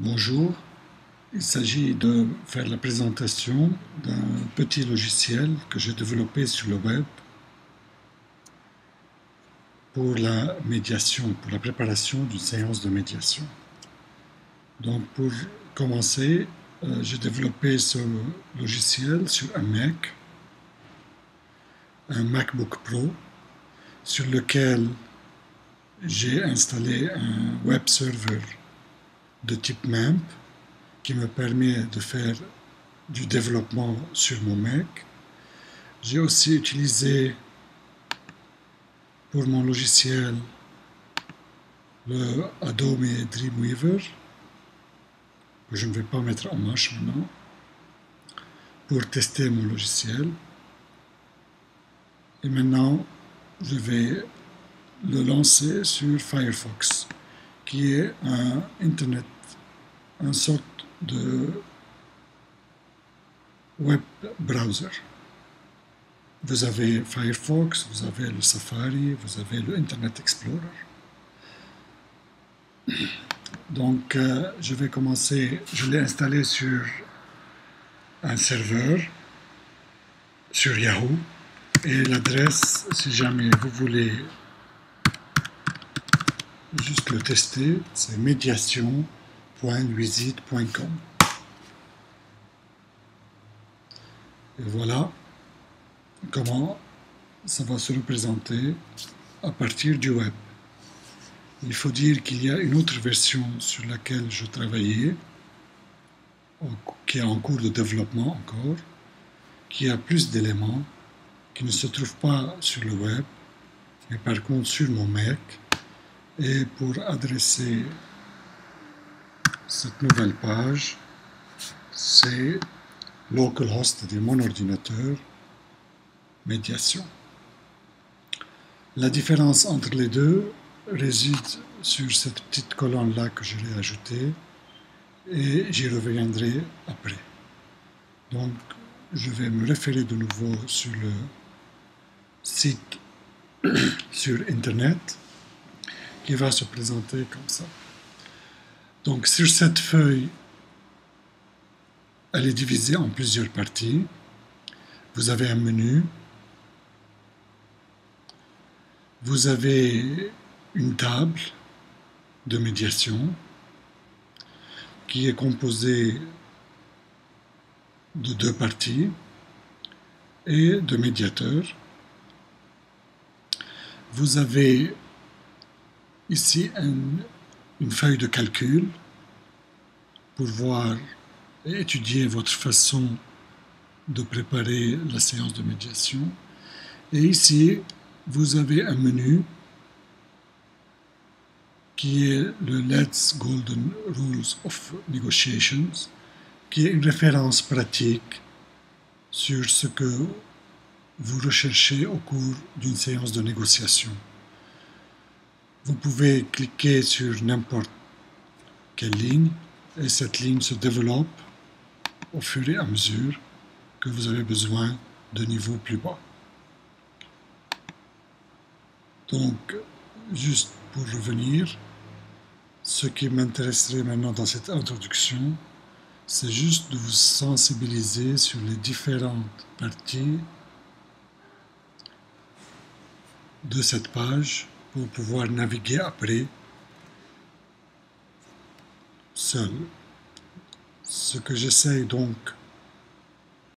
Bonjour, il s'agit de faire la présentation d'un petit logiciel que j'ai développé sur le web pour la médiation, pour la préparation d'une séance de médiation. Donc pour commencer, j'ai développé ce logiciel sur un MacBook Pro, sur lequel j'ai installé un web server de type MAMP qui me permet de faire du développement sur mon Mac. J'ai aussi utilisé pour mon logiciel le Adobe Dreamweaver, que je ne vais pas mettre en marche maintenant, pour tester mon logiciel. Et maintenant, je vais le lancer sur Firefox, qui est une sorte de web browser. Vous avez Firefox, vous avez le Safari, vous avez le Internet Explorer. Donc, je vais commencer, je l'ai installé sur un serveur, sur Yahoo, et l'adresse, si jamais vous voulez juste le tester, c'est mediation.visite.com. Et voilà comment ça va se représenter à partir du web. Il faut dire qu'il y a une autre version sur laquelle je travaillais, qui est en cours de développement encore, qui a plus d'éléments, qui ne se trouvent pas sur le web, mais par contre sur mon Mac. Et pour adresser cette nouvelle page, c'est localhost, c'est-à-dire mon ordinateur, médiation. La différence entre les deux réside sur cette petite colonne-là que je l'ai ajoutée, et j'y reviendrai après. Donc, je vais me référer de nouveau sur le site sur Internet, qui va se présenter comme ça. Donc, sur cette feuille, elle est divisée en plusieurs parties. Vous avez un menu. Vous avez une table de médiation qui est composée de deux parties et de médiateurs. Vous avez ici une feuille de calcul pour voir et étudier votre façon de préparer la séance de médiation. Et ici, vous avez un menu qui est le Let's Golden Rules of Negotiations, qui est une référence pratique sur ce que vous recherchez au cours d'une séance de négociation. Vous pouvez cliquer sur n'importe quelle ligne et cette ligne se développe au fur et à mesure que vous avez besoin de niveaux plus bas. Donc, juste pour revenir, ce qui m'intéresserait maintenant dans cette introduction, c'est juste de vous sensibiliser sur les différentes parties de cette page pour pouvoir naviguer après seul. Ce que j'essaie donc